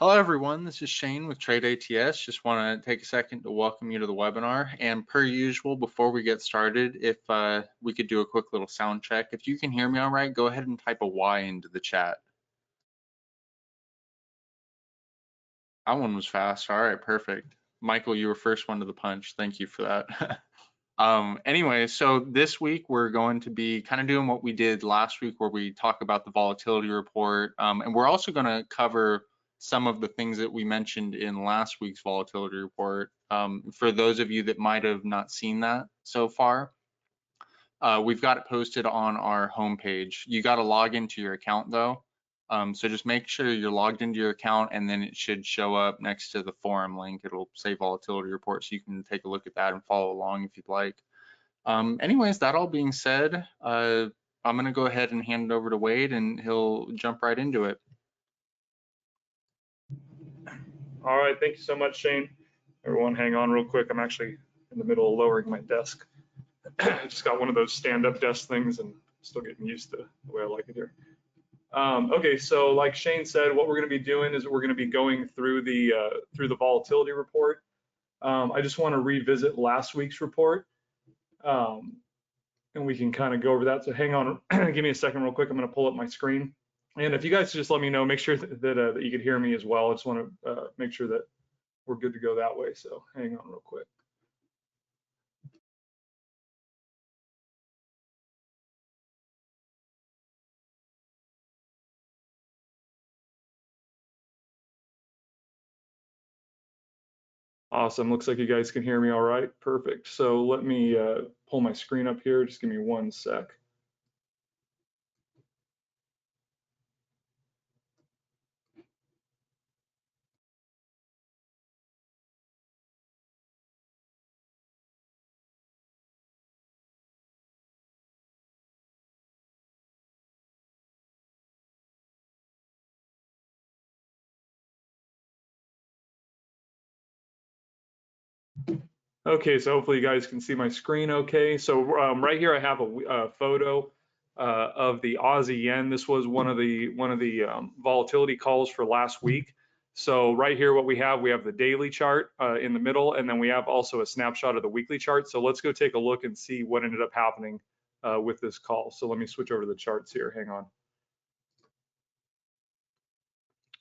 Hello everyone, this is Shane with Trade ATS. Just want to take a second to welcome you to the webinar. And per usual, before we get started, if we could do a quick little sound check. If you can hear me all right, go ahead and type a Y into the chat. That one was fast. All right, perfect. Michael, you were first one to the punch. Thank you for that. Anyway, so this week we're going to be kind of doing what we did last week where we talk about the volatility report. And we're also going to cover some of the things that we mentioned in last week's volatility report. For those of you that might have not seen that so far, we've got it posted on our homepage. You got to log into your account though. So just make sure you're logged into your account and then it should show up next to the forum link. It'll say volatility report so you can take a look at that and follow along if you'd like. Anyways, that all being said, I'm going to go ahead and hand it over to Wade and he'll jump right into it. All right, thank you so much, Shane. Everyone hang on real quick. I'm actually in the middle of lowering my desk. I just got one of those stand-up desk things and still getting used to the way I like it here. Okay, so like Shane said, what we're going to be doing is we're going to be going through the volatility report. I just want to revisit last week's report, and we can kind of go over that. So hang on, give me a second real quick. I'm going to pull up my screen. And if you guys just let me know, make sure that you can hear me as well. I just want to make sure that we're good to go that way. So hang on real quick. Awesome. Looks like you guys can hear me all right. Perfect. So let me pull my screen up here. Just give me one sec. Okay, so hopefully you guys can see my screen okay. So right here I have a photo of the Aussie yen. This was one of the volatility calls for last week. So right here what we have the daily chart in the middle, and then we have also a snapshot of the weekly chart. So let's go take a look and see what ended up happening with this call. So let me switch over to the charts here, hang on.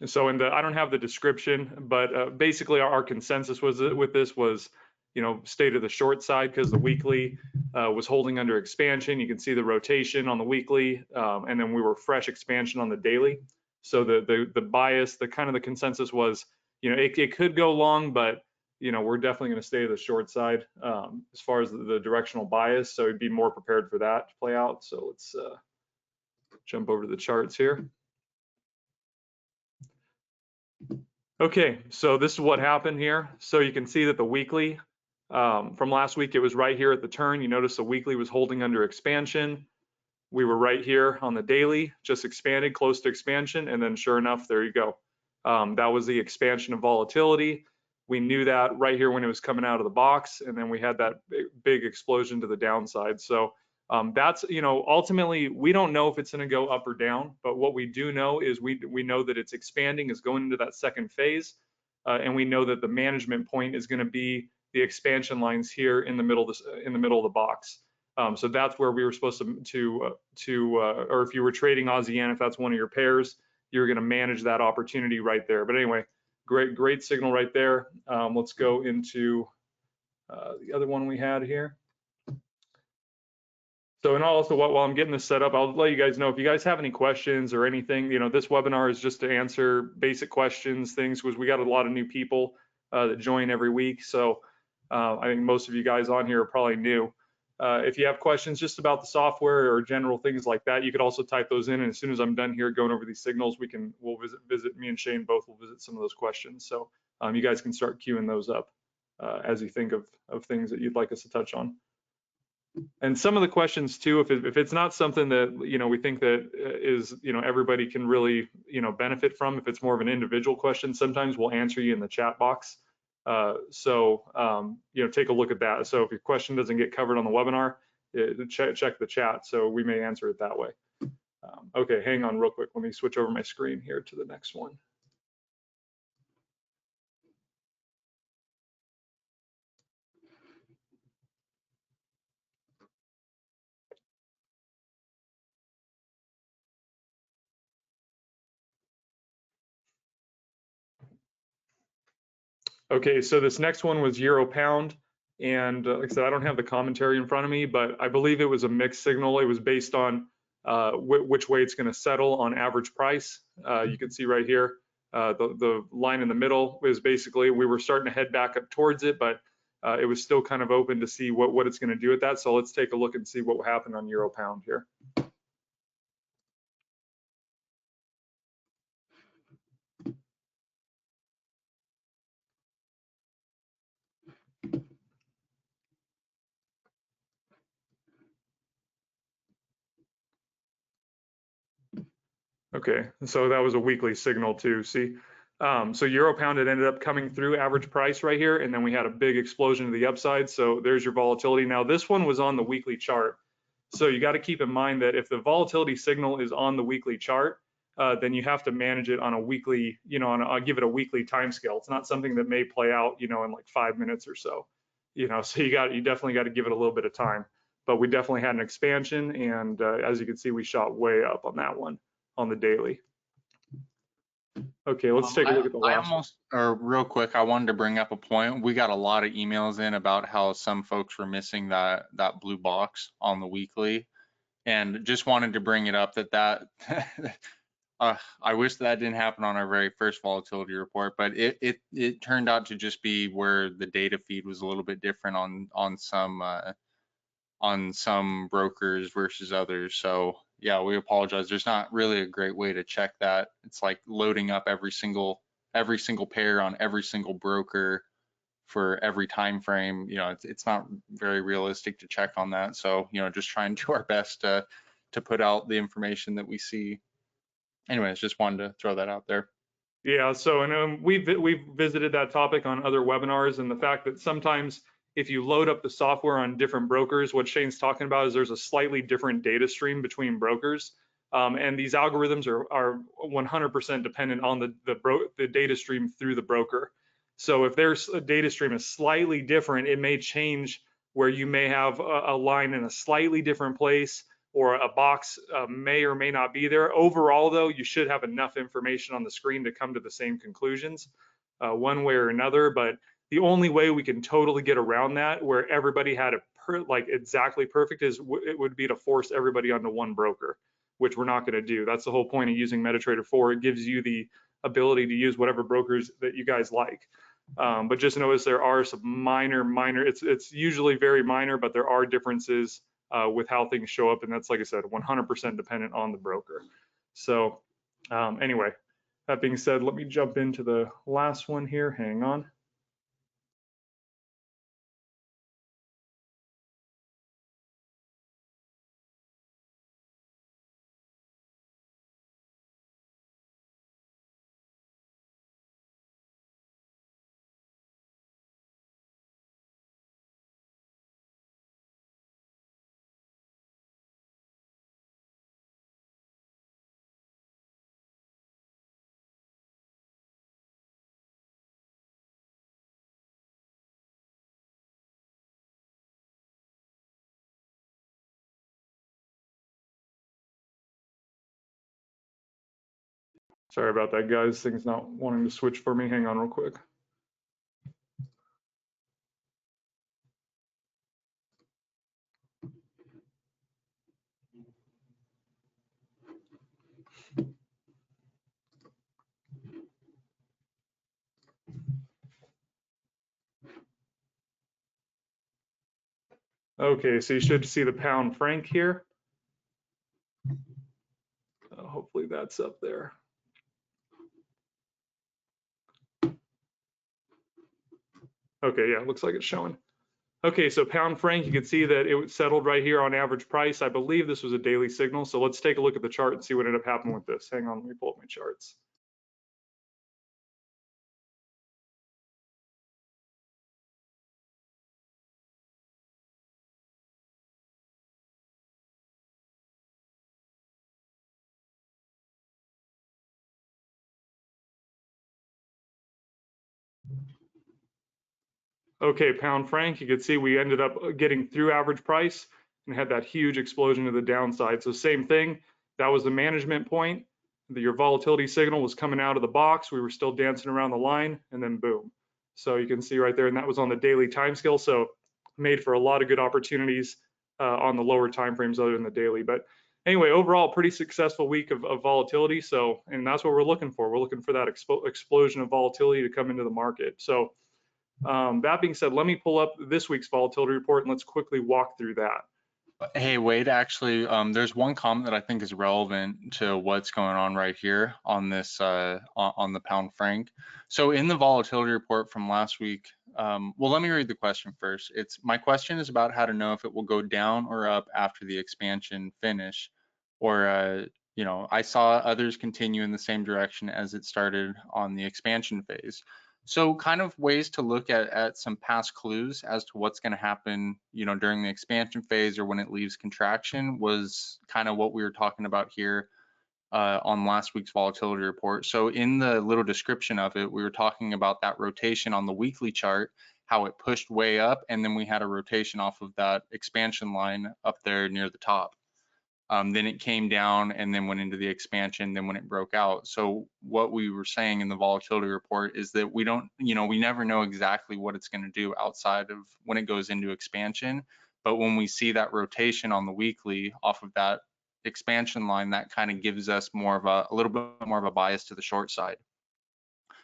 So I don't have the description, but basically our consensus with this was, stay to the short side because the weekly was holding under expansion. You can see the rotation on the weekly, and then we were fresh expansion on the daily. So the bias, the consensus was, it could go long, but we're definitely going to stay to the short side as far as the directional bias. So we'd be more prepared for that to play out. So let's jump over to the charts here. Okay, so this is what happened here. So you can see that the weekly from last week, it was right here at the turn. You notice the weekly was holding under expansion. We were right here on the daily, just expanded, close to expansion. And then sure enough, there you go. That was the expansion of volatility. We knew that right here when it was coming out of the box. And then we had that big explosion to the downside. So that's, ultimately, we don't know if it's going to go up or down, but what we do know is we know that it's expanding, is going into that second phase, and we know that the management point is going to be the expansion lines here in the middle of the box. So that's where we were supposed to or if you were trading Aussie yen, if that's one of your pairs, you're going to manage that opportunity right there. But anyway, great signal right there. Let's go into the other one we had here. So, and also while I'm getting this set up, I'll let you guys know if you guys have any questions or anything. This webinar is just to answer basic questions, things, because we got a lot of new people that join every week. So I think most of you guys on here are probably new. If you have questions just about the software or general things like that, you could also type those in. And as soon as I'm done here going over these signals, we'll visit me and Shane both will visit some of those questions. So you guys can start queuing those up as you think of things that you'd like us to touch on. And some of the questions too, if it's not something that we think that is everybody can really benefit from, if it's more of an individual question, sometimes we'll answer you in the chat box. So take a look at that. So if your question doesn't get covered on the webinar, check the chat. So we may answer it that way. Okay, hang on real quick. Let me switch over my screen here to the next one. Okay, so this next one was euro pound. And like I said, I don't have the commentary in front of me, but I believe it was a mixed signal. It was based on which way it's going to settle on average price. You can see right here, the line in the middle is basically, we were starting to head back up towards it, but it was still kind of open to see what it's going to do with that. So let's take a look and see what happened on euro pound here. Okay, so that was a weekly signal too, see? So euro pound, it ended up coming through average price right here, and then we had a big explosion to the upside. So there's your volatility. Now this one was on the weekly chart. So you got to keep in mind that if the volatility signal is on the weekly chart, then you have to manage it on a weekly, I'll give it a weekly time scale. It's not something that may play out, in like 5 minutes or so, so you definitely got to give it a little bit of time. But we definitely had an expansion, and as you can see, we shot way up on that one on the daily. Okay, let's take a look at the I last one. almost, or real quick, I wanted to bring up a point. We got a lot of emails in about how some folks were missing that blue box on the weekly, and just wanted to bring it up that I wish that didn't happen on our very first volatility report, but it turned out to just be where the data feed was a little bit different on some brokers versus others. So yeah, we apologize. There's not really a great way to check that. It's like loading up every single pair on every single broker for every time frame. It's not very realistic to check on that. So just try and do our best to put out the information that we see. Anyways, just wanted to throw that out there. Yeah, so and we've visited that topic on other webinars, and the fact that sometimes if you load up the software on different brokers, what Shane's talking about is there's a slightly different data stream between brokers, and these algorithms are 100% dependent on the data stream through the broker. So if there's a data stream is slightly different, it may change where you may have a line in a slightly different place, or a box may or may not be there. Overall, though, you should have enough information on the screen to come to the same conclusions one way or another. But the only way we can totally get around that, where everybody had it exactly perfect, is it would be to force everybody onto one broker, which we're not going to do. That's the whole point of using MetaTrader 4. It gives you the ability to use whatever brokers that you guys like. But just notice there are some minor, it's usually very minor, but there are differences with how things show up. And that's, like I said, 100% dependent on the broker. So anyway, that being said, let me jump into the last one here. Hang on. Sorry about that, guys. Things not wanting to switch for me. Hang on real quick. Okay, so you should see the pound franc here. Hopefully that's up there. Okay, yeah, looks like it's showing. Okay, so pound franc, you can see that it settled right here on average price. I believe this was a daily signal. So let's take a look at the chart and see what ended up happening with this. Hang on, let me pull up my charts. Okay, pound franc, you can see we ended up getting through average price and had that huge explosion to the downside. So same thing, that was the management point. Your volatility signal was coming out of the box. We were still dancing around the line, and then boom. So you can see right there, and that was on the daily time scale. So made for a lot of good opportunities on the lower time frames other than the daily. But anyway, overall, pretty successful week of volatility. So, and that's what we're looking for. We're looking for that explosion of volatility to come into the market. So that being said, let me pull up this week's volatility report and let's quickly walk through that. Hey, Wade, actually, there's one comment that I think is relevant to what's going on right here on this, on the pound franc. So in the volatility report from last week, well, let me read the question first. My question is about how to know if it will go down or up after the expansion finish, or, I saw others continue in the same direction as it started on the expansion phase. So kind of ways to look at some past clues as to what's going to happen, during the expansion phase or when it leaves contraction was kind of what we were talking about here on last week's volatility report. So in the little description of it, we were talking about that rotation on the weekly chart, how it pushed way up, and then we had a rotation off of that expansion line up there near the top. Then it came down and then went into the expansion, then when it broke out. So what we were saying in the volatility report is that we don't, we never know exactly what it's going to do outside of when it goes into expansion. But when we see that rotation on the weekly off of that expansion line, that kind of gives us a little bit more of a bias to the short side.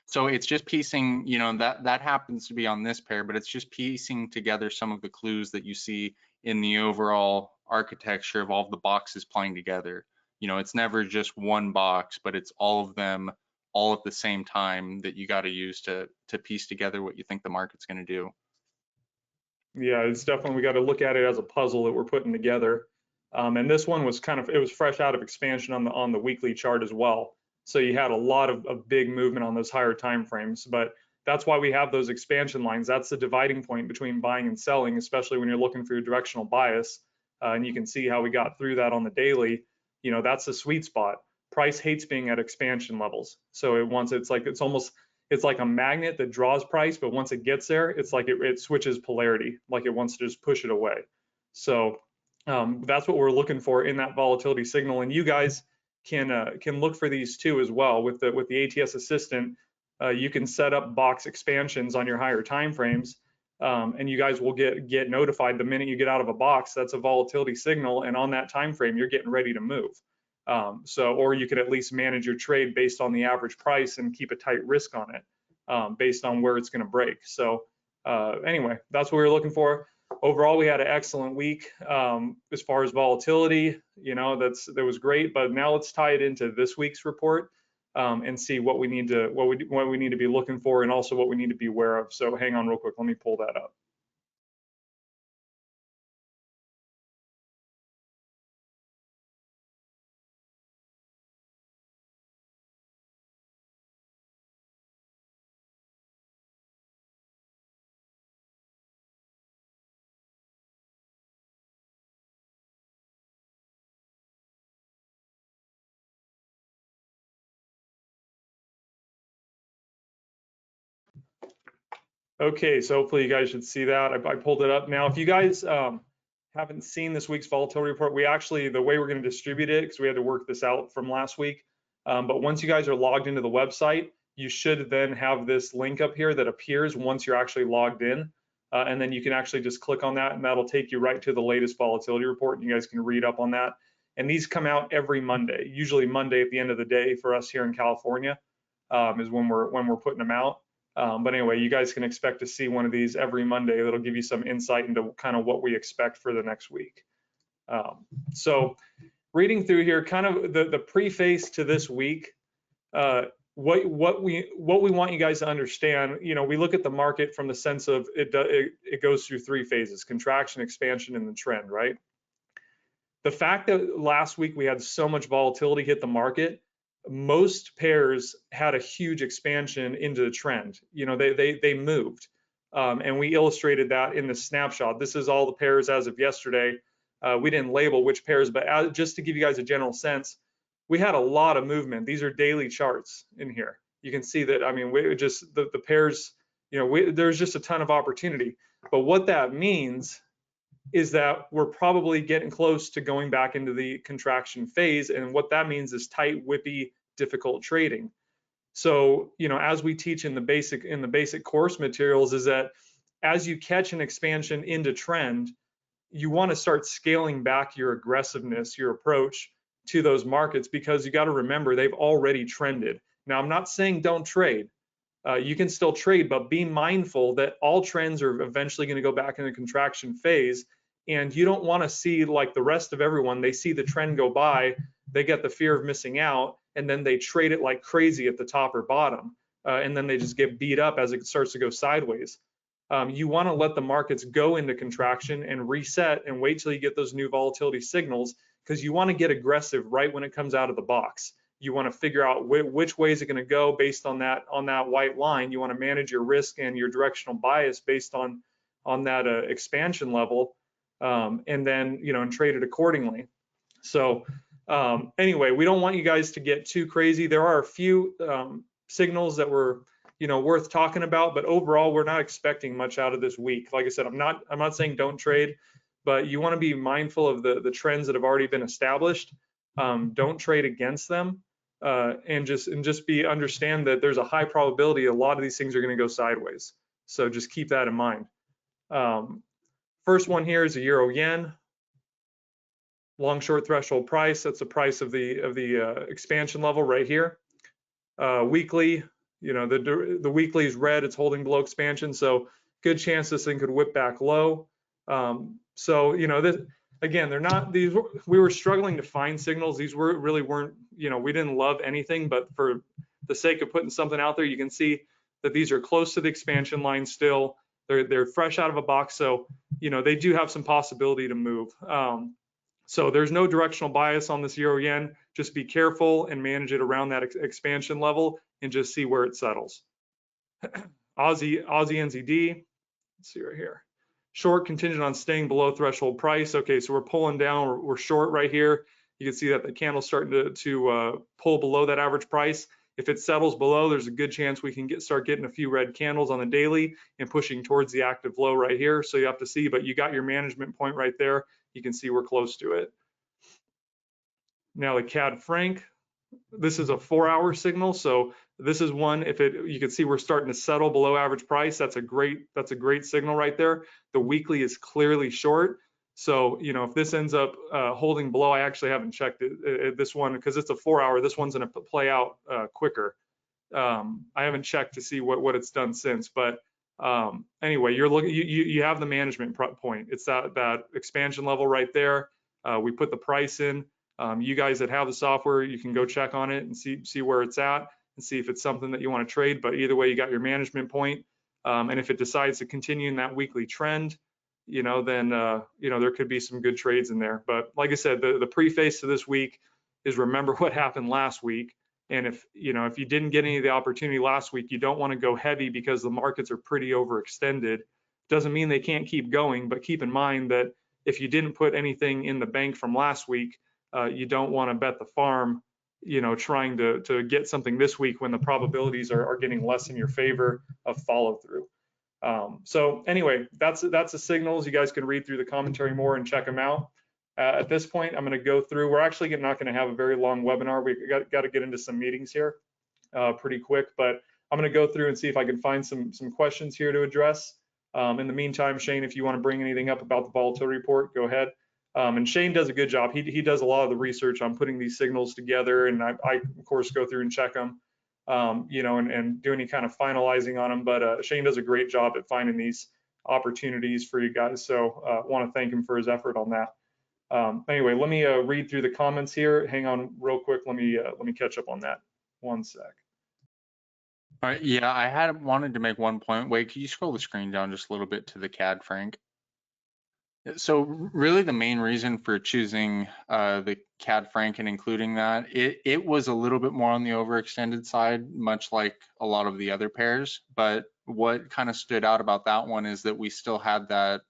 So it's just piecing, that happens to be on this pair, but it's just piecing together some of the clues that you see in the overall architecture of all of the boxes playing together. It's never just one box, but it's all of them all at the same time that you got to use to piece together what you think the market's going to do. Yeah, it's definitely, we got to look at it as a puzzle that we're putting together. And this one was it was fresh out of expansion on the weekly chart as well. So you had a lot of big movement on those higher time frames, but that's why we have those expansion lines. That's the dividing point between buying and selling, especially when you're looking for your directional bias. And you can see how we got through that on the daily. That's the sweet spot. Price hates being at expansion levels. So it's like a magnet that draws price, but once it gets there, it's like it switches polarity, like it wants to just push it away. So that's what we're looking for in that volatility signal. And you guys can look for these too as well with the ATS assistant. You can set up box expansions on your higher time frames, and you guys will get notified the minute you get out of a box. That's a volatility signal, and on that time frame, you're getting ready to move. Or you could at least manage your trade based on the average price and keep a tight risk on it based on where it's going to break. So anyway, that's what we were looking for. Overall, we had an excellent week as far as volatility. That was great. But now let's tie it into this week's report and see what we need to be looking for, and also what we need to be aware of. So hang on real quick. Let me pull that up. Okay, so hopefully you guys should see that. I pulled it up. Now, if you guys haven't seen this week's volatility report, the way we're going to distribute it, because we had to work this out from last week, but once you guys are logged into the website, you should then have this link up here that appears once you're actually logged in. And then you can actually just click on that, and that'll take you right to the latest volatility report, and you guys can read up on that. And these come out every Monday, usually Monday at the end of the day for us here in California is when we're putting them out. But anyway, you guys can expect to see one of these every Monday. That'll give you some insight into kind of what we expect for the next week. So reading through here, kind of the preface to this week, what we want you guys to understand, we look at the market from the sense of it goes through three phases: contraction, expansion, and the trend, right? The fact that last week we had so much volatility hit the market, most pairs had a huge expansion into the trend. They moved, and we illustrated that in the snapshot. This is all the pairs as of yesterday. We didn't label which pairs, but just to give you guys a general sense, we had a lot of movement. These are daily charts in here. You can see that. I mean, the pairs. There's just a ton of opportunity. But what that means is that we're probably getting close to going back into the contraction phase. And what that means is tight, whippy, difficult trading. So, as we teach in the basic course materials, is that as you catch an expansion into trend, you want to start scaling back your aggressiveness, your approach to those markets, because you got to remember they've already trended. Now, I'm not saying don't trade. You can still trade, but be mindful that all trends are eventually going to go back in the contraction phase. And you don't want to see, like the rest of everyone, they see the trend go by, they get the fear of missing out, and then they trade it like crazy at the top or bottom. And then they just get beat up as it starts to go sideways. You want to let the markets go into contraction and reset and wait till you get those new volatility signals, because you want to get aggressive right when it comes out of the box. You want to figure out which way is it going to go based on that white line. You want to manage your risk and your directional bias based on that expansion level, and then and trade it accordingly. So anyway, we don't want you guys to get too crazy. There are a few signals that were worth talking about, but overall we're not expecting much out of this week. Like I said, I'm not saying don't trade, but you want to be mindful of the trends that have already been established. Don't trade against them, and just understand that there's a high probability a lot of these things are going to go sideways. So just keep that in mind. First one here is the euro yen. Long short threshold price, that's the price of the expansion level right here. Weekly, the weekly is red, it's holding below expansion, so good chance this thing could whip back low. So this, again, they're not these. We were struggling to find signals. These really weren't. We didn't love anything, but for the sake of putting something out there, you can see that these are close to the expansion line still. They're fresh out of a box, so they do have some possibility to move. So there's no directional bias on this euro yen. Just be careful and manage it around that expansion level and just see where it settles. Aussie NZD, let's see right here. Short contingent on staying below threshold price. Okay, so we're pulling down, we're short right here. You can see that the candle's starting to pull below that average price. If it settles below, there's a good chance we can start getting a few red candles on the daily and pushing towards the active low right here. So you have to see, but you got your management point right there. You can see we're close to it. Now the CAD franc, this is a 4-hour signal. So this is one, you can see we're starting to settle below average price. That's a great signal right there. The weekly is clearly short. So, if this ends up holding below, I actually haven't checked this one because it's a 4-hour. This one's going to play out quicker. I haven't checked to see what it's done since, but anyway, you're looking, you have the management point. It's that expansion level right there. We put the price in. You guys that have the software, you can go check on it and see where it's at and see if it's something that you want to trade. But either way, you got your management point. And if it decides to continue in that weekly trend, then there could be some good trades in there. But like I said, the preface to this week is remember what happened last week. And if you didn't get any of the opportunity last week, you don't want to go heavy because the markets are pretty overextended. Doesn't mean they can't keep going, but keep in mind that if you didn't put anything in the bank from last week, you don't want to bet the farm, trying to get something this week when the probabilities are getting less in your favor of follow through. So anyway, that's the signals. You guys can read through the commentary more and check them out. At this point, I'm going to go through. We're actually not going to have a very long webinar. We got to get into some meetings here pretty quick, but I'm going to go through and see if I can find some questions here to address. In the meantime, Shane, if you want to bring anything up about the volatility report, go ahead. And Shane does a good job. He does a lot of the research on putting these signals together, and I of course go through and check them, and do any kind of finalizing on them. But Shane does a great job at finding these opportunities for you guys. So want to thank him for his effort on that. Anyway, let me read through the comments here. Hang on real quick. Let me catch up on that. One sec. All right. Yeah, I had wanted to make one point. Wait, can you scroll the screen down just a little bit to the CAD franc? So really the main reason for choosing the CAD franc and including that, it was a little bit more on the overextended side, much like a lot of the other pairs. But what kind of stood out about that one is that we still had that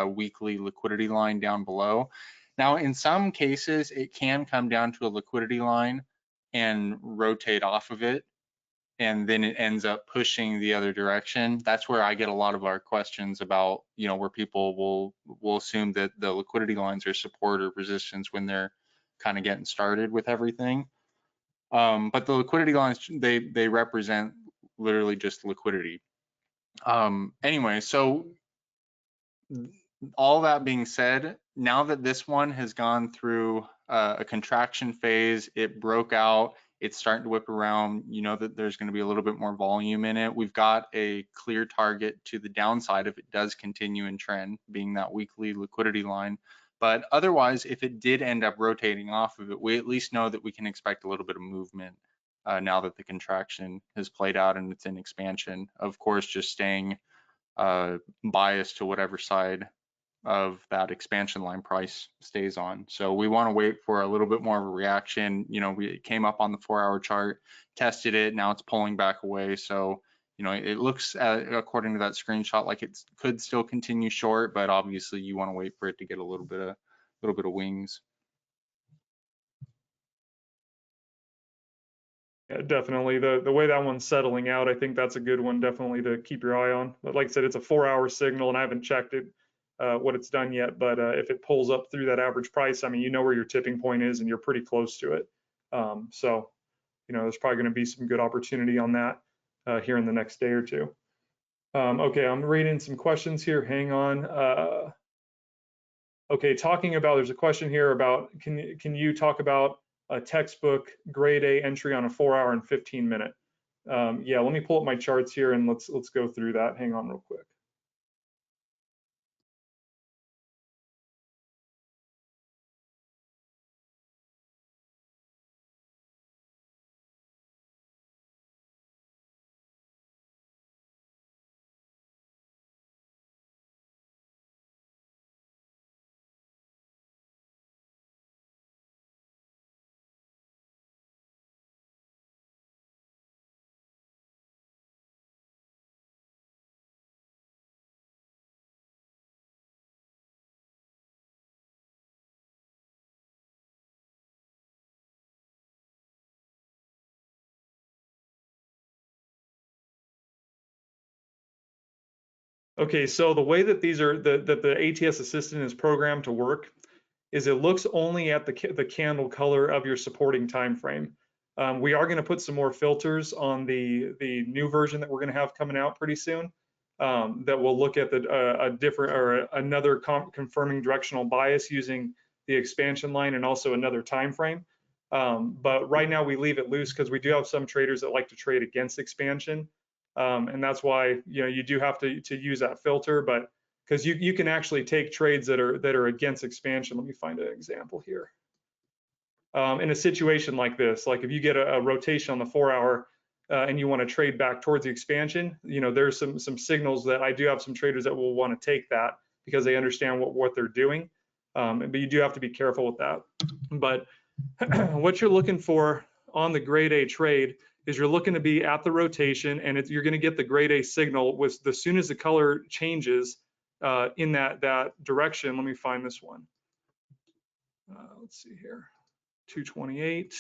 weekly liquidity line down below. Now, in some cases, it can come down to a liquidity line and rotate off of it, and then it ends up pushing the other direction. That's where I get a lot of our questions about, where people will assume that the liquidity lines are support or resistance when they're kind of getting started with everything. But the liquidity lines, they represent literally just liquidity. Anyway, so all that being said, now that this one has gone through a contraction phase, it broke out, it's starting to whip around, you know that there's going to be a little bit more volume in it. We've got a clear target to the downside if it does continue in trend, being that weekly liquidity line. But otherwise, if it did end up rotating off of it, we at least know that we can expect a little bit of movement now that the contraction has played out and it's in expansion. Of course, just staying biased to whatever side of that expansion line price stays on. So we want to wait for a little bit more of a reaction. You know, we came up on the 4-hour chart, tested it, now it's pulling back away. So, you know, it looks according to that screenshot like it could still continue short, but obviously you want to wait for it to get a little bit of wings. Yeah, definitely. The way that one's settling out, I think that's a good one definitely to keep your eye on. But like I said, it's a 4-hour signal, and I haven't checked it what it's done yet. But if it pulls up through that average price, I mean, you know where your tipping point is, and you're pretty close to it. So you know, there's probably going to be some good opportunity on that here in the next day or two. Okay, I'm reading some questions here. Hang on. Okay, talking about, there's a question here about, can you talk about a textbook grade A entry on a 4-hour and 15-minute? Yeah, let me pull up my charts here and let's go through that. Hang on real quick. Okay, so the way that these are, that the ATS assistant is programmed to work is it looks only at the candle color of your supporting time frame. We are going to put some more filters on the new version that we're going to have coming out pretty soon that will look at a different or another confirming directional bias using the expansion line and also another time frame. But right now we leave it loose because we do have some traders that like to trade against expansion. And that's why, you know, you do have to use that filter, but because you can actually take trades that are against expansion. Let me find an example here. In a situation like this, like if you get a rotation on the 4-hour and you want to trade back towards the expansion, you know, there's some signals that I do have some traders that will want to take that because they understand what they're doing. But you do have to be careful with that. But what you're looking for on the grade A trade is you're looking to be at the rotation, and you're going to get the grade A signal with as soon as the color changes in that direction. Let me find this one. Let's see here, 228.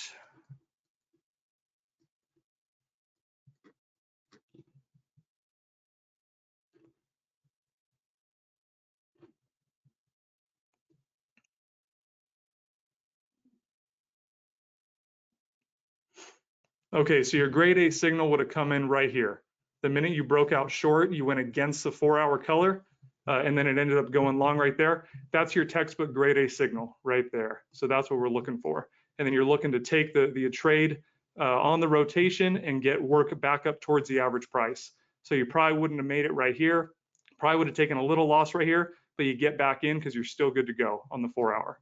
Okay, so your grade A signal would have come in right here. The minute you broke out short, you went against the 4-hour color, and then it ended up going long right there. That's your textbook grade A signal right there. So that's what we're looking for. And then you're looking to take the trade on the rotation and get work back up towards the average price. So you probably wouldn't have made it right here. Probably would have taken a little loss right here, but you get back in because you're still good to go on the 4-hour.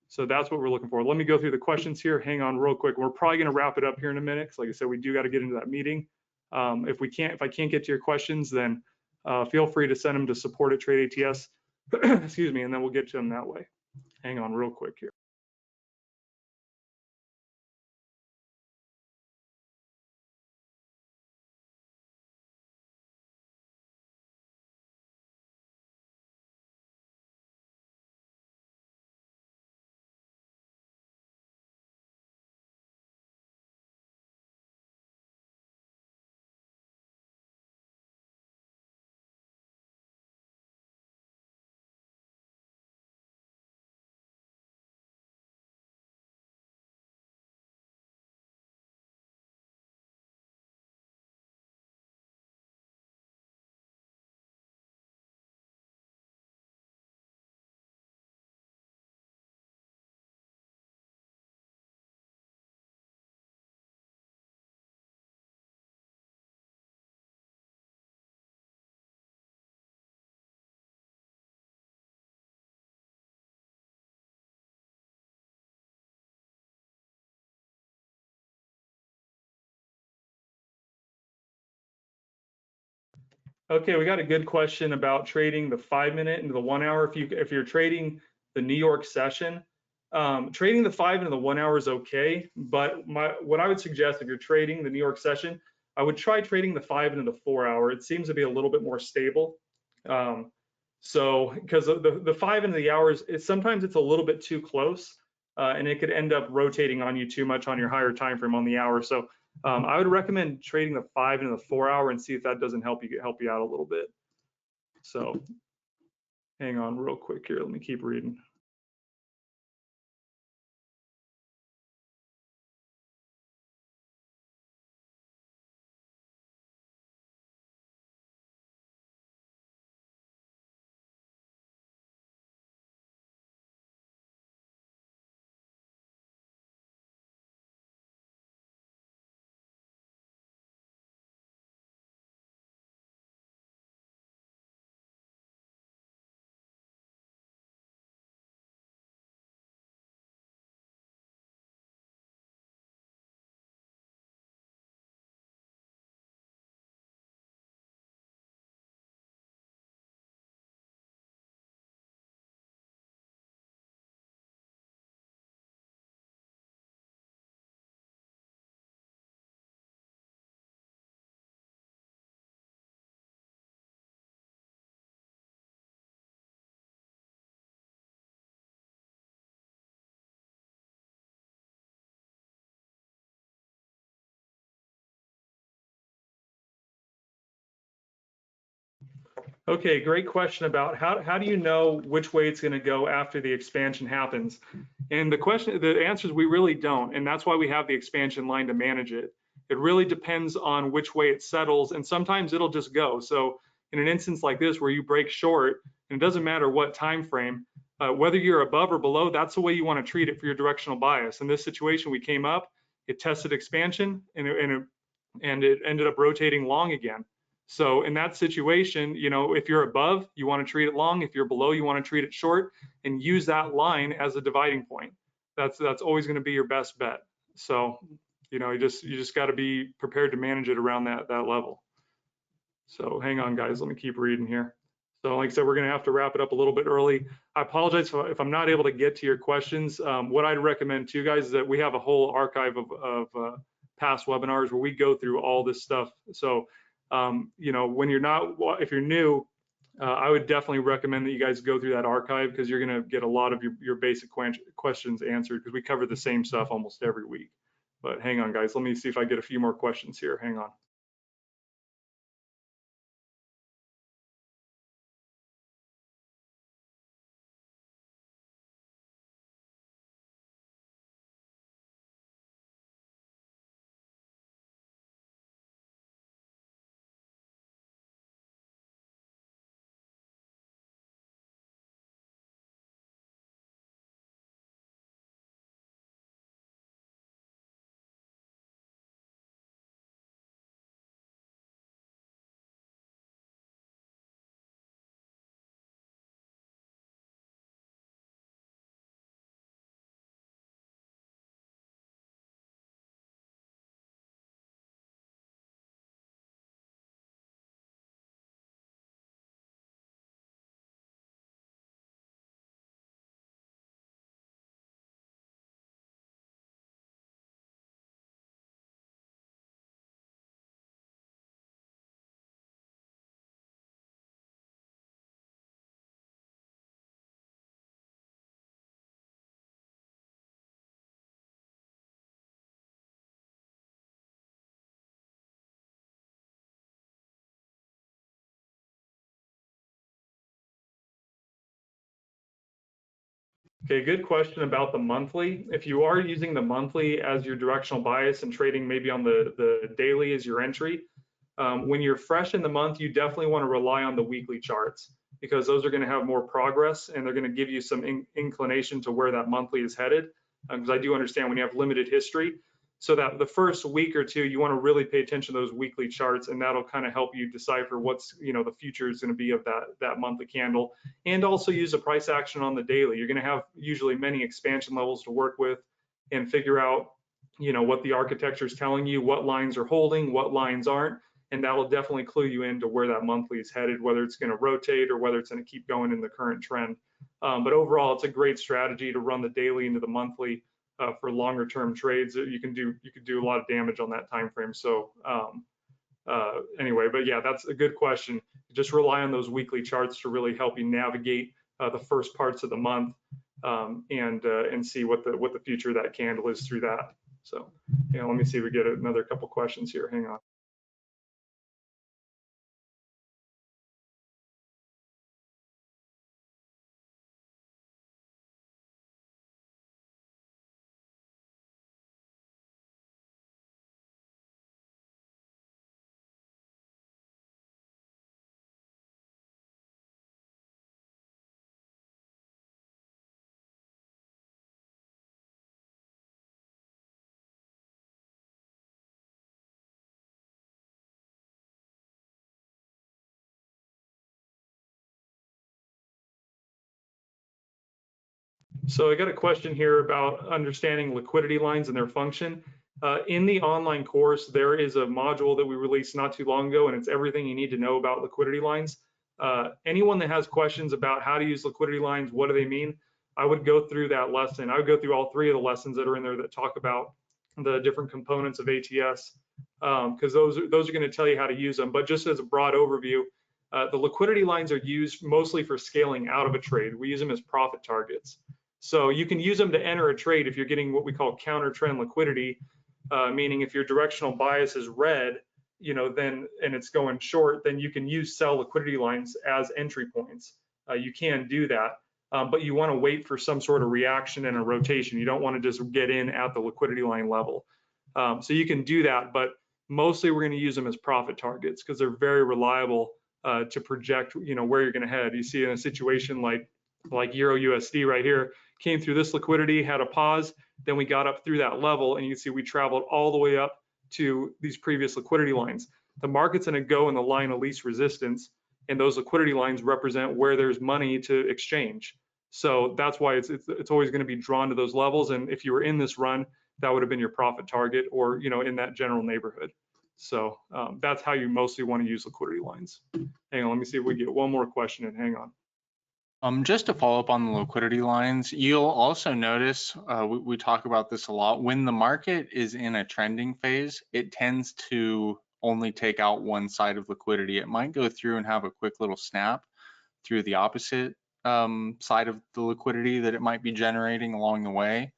So that's what we're looking for. Let me go through the questions here. Hang on real quick. We're probably going to wrap it up here in a minute because, like I said, we do got to get into that meeting. If I can't get to your questions, then feel free to send them to support@TradeATS. Excuse me, and then we'll get to them that way. Hang on real quick here. Okay, we got a good question about trading the 5 minute into the 1 hour. If you're trading the New York session, trading the 5 into the 1 hour is okay. But what I would suggest if you're trading the New York session, I would try trading the 5 into the 4 hour. It seems to be a little bit more stable. So because the 5 into the hours, sometimes it's a little bit too close, and it could end up rotating on you too much on your higher time frame on the hour. So I would recommend trading the 5 into the 4 hour and see if that doesn't help you out a little bit. So hang on real quick here. Let me keep reading. Okay, great question about how do you know which way it's going to go after the expansion happens? And the answer is we really don't, and that's why we have the expansion line to manage it. It really depends on which way it settles, and sometimes it'll just go. So in an instance like this where you break short, and it doesn't matter what time frame, whether you're above or below, that's the way you want to treat it for your directional bias. In this situation, we came up, it tested expansion, and it ended up rotating long again. So in that situation, if you're above, you want to treat it long. If you're below, you want to treat it short, and use that line as a dividing point. That's always going to be your best bet. So, you just got to be prepared to manage it around that level. So hang on, guys. Let me keep reading here. So like I said, we're going to have to wrap it up a little bit early. I apologize if I'm not able to get to your questions. What I'd recommend to you guys is that we have a whole archive of past webinars where we go through all this stuff. So if you're new, I would definitely recommend that you guys go through that archive because you're going to get a lot of your basic questions answered because we cover the same stuff almost every week. But hang on, guys. Let me see if I get a few more questions here. Hang on. Okay, good question about the monthly. If you are using the monthly as your directional bias and trading maybe on the daily as your entry, when you're fresh in the month, you definitely want to rely on the weekly charts because those are going to have more progress and they're going to give you some inclination to where that monthly is headed. Because I do understand when you have limited history, so that the first week or two, you want to really pay attention to those weekly charts, and that'll kind of help you decipher what's the future is going to be of that monthly candle, and also use a price action on the daily. You're going to have usually many expansion levels to work with, and figure out what the architecture is telling you, what lines are holding, what lines aren't, and that will definitely clue you into where that monthly is headed, whether it's going to rotate or whether it's going to keep going in the current trend. But overall, it's a great strategy to run the daily into the monthly for longer term trades. You can do a lot of damage on that time frame. So anyway, but yeah, that's a good question. Just rely on those weekly charts to really help you navigate the first parts of the month and see what the future of that candle is through that. So, let me see if we get another couple questions here. Hang on. So I got a question here about understanding liquidity lines and their function. In the online course, there is a module that we released not too long ago, and it's everything you need to know about liquidity lines. Anyone that has questions about how to use liquidity lines, what do they mean, I would go through that lesson. I would go through all 3 of the lessons that are in there that talk about the different components of ATS, because those are going to tell you how to use them. But just as a broad overview, the liquidity lines are used mostly for scaling out of a trade. We use them as profit targets. So you can use them to enter a trade if you're getting what we call counter trend liquidity, meaning if your directional bias is red, then and it's going short, then you can use sell liquidity lines as entry points. You can do that, but you want to wait for some sort of reaction and a rotation. You don't want to just get in at the liquidity line level. So you can do that, but mostly we're going to use them as profit targets because they're very reliable to project, where you're going to head. You see in a situation like Euro USD right here, came through this liquidity, had a pause, then we got up through that level, and you can see we traveled all the way up to these previous liquidity lines. The market's going to go in the line of least resistance, and those liquidity lines represent where there's money to exchange. So that's why it's always going to be drawn to those levels. And if you were in this run, that would have been your profit target, or in that general neighborhood. So that's how you mostly want to use liquidity lines. Hang on, let me see if we get one more question in. Hang on. Just to follow up on the liquidity lines, you'll also notice, we talk about this a lot, when the market is in a trending phase, it tends to only take out one side of liquidity. It might go through and have a quick little snap through the opposite side of the liquidity that it might be generating along the way.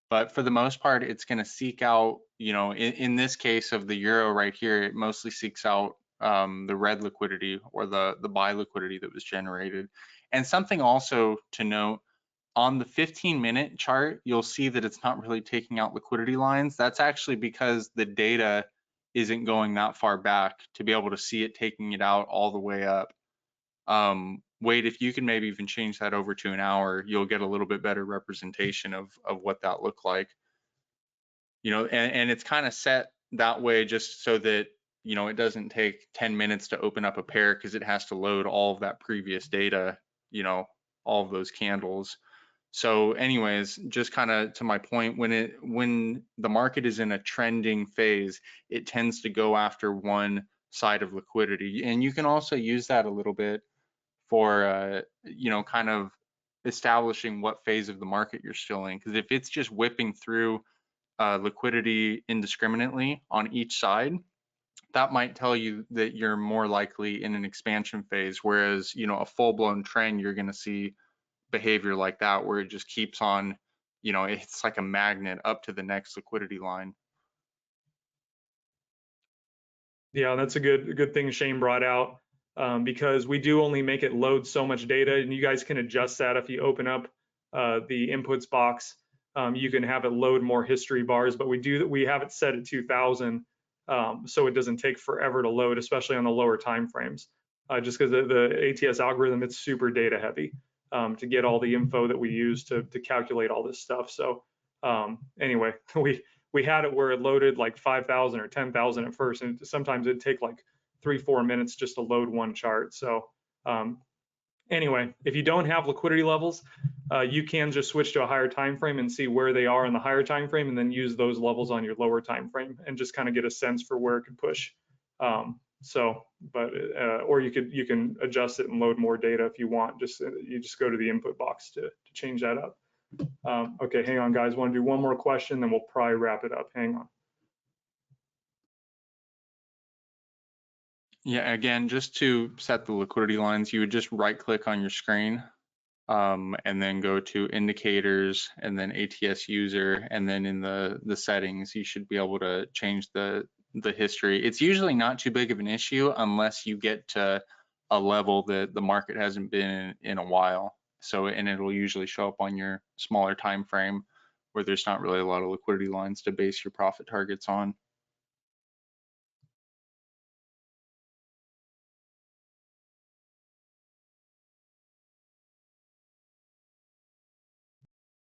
But for the most part, it's going to seek out, in this case of the euro right here, it mostly seeks out the red liquidity or the buy liquidity that was generated. And something also to note, on the 15-minute chart, you'll see that it's not really taking out liquidity lines. That's actually because the data isn't going that far back to be able to see it taking it out all the way up. Wade, if you can maybe even change that over to an hour, you'll get a little bit better representation of what that looked like. And it's kind of set that way just so that it doesn't take 10 minutes to open up a pair because it has to load all of that previous data, all of those candles. So anyways, just kind of to my point, when the market is in a trending phase, it tends to go after one side of liquidity. And you can also use that a little bit for kind of establishing what phase of the market you're still in. Because if it's just whipping through liquidity indiscriminately on each side, that might tell you that you're more likely in an expansion phase, whereas a full-blown trend, you're going to see behavior like that where it just keeps on, it's like a magnet up to the next liquidity line. Yeah, that's a good thing Shane brought out, because we do only make it load so much data, and you guys can adjust that if you open up the inputs box. You can have it load more history bars, but we have it set at 2000, so it doesn't take forever to load, especially on the lower time frames. Just because the ATS algorithm, it's super data heavy to get all the info that we use to calculate all this stuff. So anyway, we had it where it loaded like 5,000 or 10,000 at first, and sometimes it'd take like 3-4 minutes just to load one chart. So anyway, if you don't have liquidity levels, you can just switch to a higher time frame and see where they are in the higher time frame, and then use those levels on your lower time frame and just kind of get a sense for where it could push. So, but or you can adjust it and load more data if you want. You just go to the input box to change that up. Okay, hang on, guys. Want to do one more question, then we'll probably wrap it up. Hang on. Yeah, again, just to set the liquidity lines, you would just right click on your screen and then go to indicators and then ATS user, and then in the settings you should be able to change the history. It's usually not too big of an issue unless you get to a level that the market hasn't been in a while. So, and it'll usually show up on your smaller time frame where there's not really a lot of liquidity lines to base your profit targets on.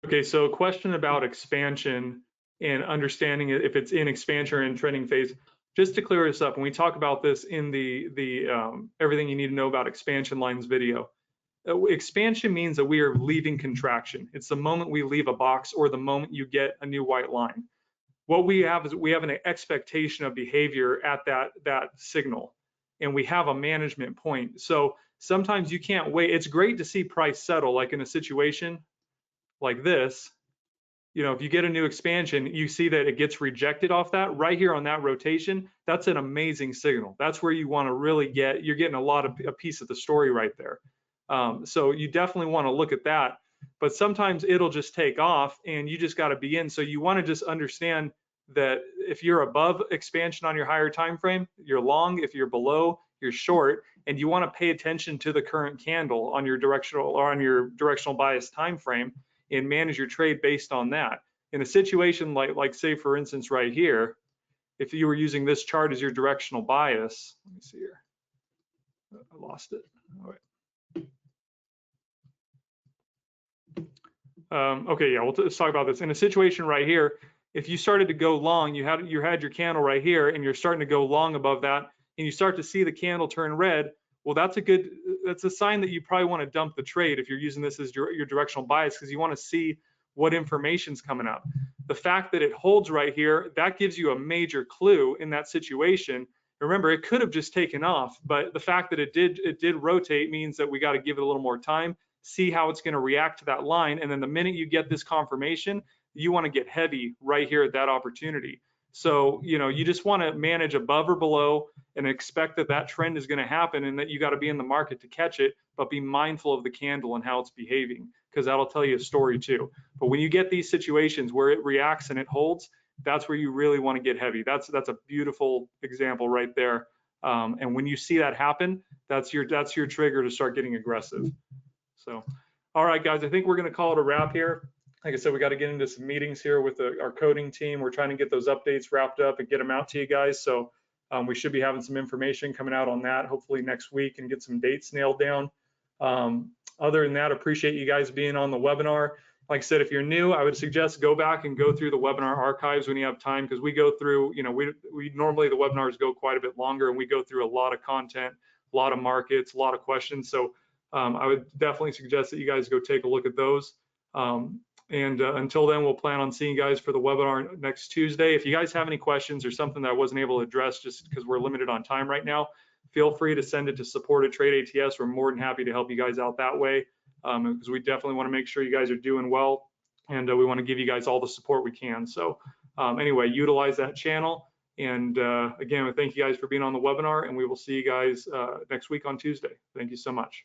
Okay, so a question about expansion and understanding if it's in expansion or in trending phase. Just to clear this up, when we talk about this in the everything you need to know about expansion lines video, expansion means that we are leaving contraction. It's the moment we leave a box or the moment you get a new white line. What we have is we have an expectation of behavior at that signal, and we have a management point. So sometimes you can't wait. It's great to see price settle, like in a situation like this. You know, if you get a new expansion, you see that it gets rejected off that right here on that rotation. That's an amazing signal. That's where you want to really you're getting a piece of the story right there. So you definitely want to look at that, but sometimes it'll just take off and you just got to be in. So you want to just understand that if you're above expansion on your higher time frame, you're long. If you're below, you're short, and you want to pay attention to the current candle on your directional bias time frame and manage your trade based on that. In a situation like say for instance right here, if you were using this chart as your directional bias, let me see here, I lost it. All right. Okay, yeah, let's talk about this. In a situation right here, if you started to go long, you had your candle right here, and you're starting to go long above that, and you start to see the candle turn red. Well, that's a sign that you probably want to dump the trade if you're using this as your directional bias, because you want to see what information's coming up. The fact that it holds right here, that gives you a major clue in that situation. Remember, it could have just taken off, but the fact that it did rotate means that we got to give it a little more time, see how it's going to react to that line, and then the minute you get this confirmation, you want to get heavy right here at that opportunity. So, you know, you just want to manage above or below and expect that trend is going to happen and that you got to be in the market to catch it, but be mindful of the candle and how it's behaving, because that'll tell you a story too. But when you get these situations where it reacts and it holds, that's where you really want to get heavy. That's a beautiful example right there. And when you see that happen, that's your trigger to start getting aggressive. So, all right, guys, I think we're going to call it a wrap here. Like I said, we got to get into some meetings here with our coding team. We're trying to get those updates wrapped up and get them out to you guys. So we should be having some information coming out on that hopefully next week and get some dates nailed down. Other than that, appreciate you guys being on the webinar. Like I said, if you're new, I would suggest go back and go through the webinar archives when you have time, because we go through, you know, we normally the webinars go quite a bit longer and we go through a lot of content, a lot of markets, a lot of questions. So I would definitely suggest that you guys go take a look at those. And until then, we'll plan on seeing you guys for the webinar next Tuesday. If you guys have any questions or something that I wasn't able to address just because we're limited on time right now, feel free to send it to support@TradeATS. We're more than happy to help you guys out that way, because we definitely want to make sure you guys are doing well, and we want to give you guys all the support we can. So anyway, utilize that channel. And again, thank you guys for being on the webinar, and we will see you guys next week on Tuesday. Thank you so much.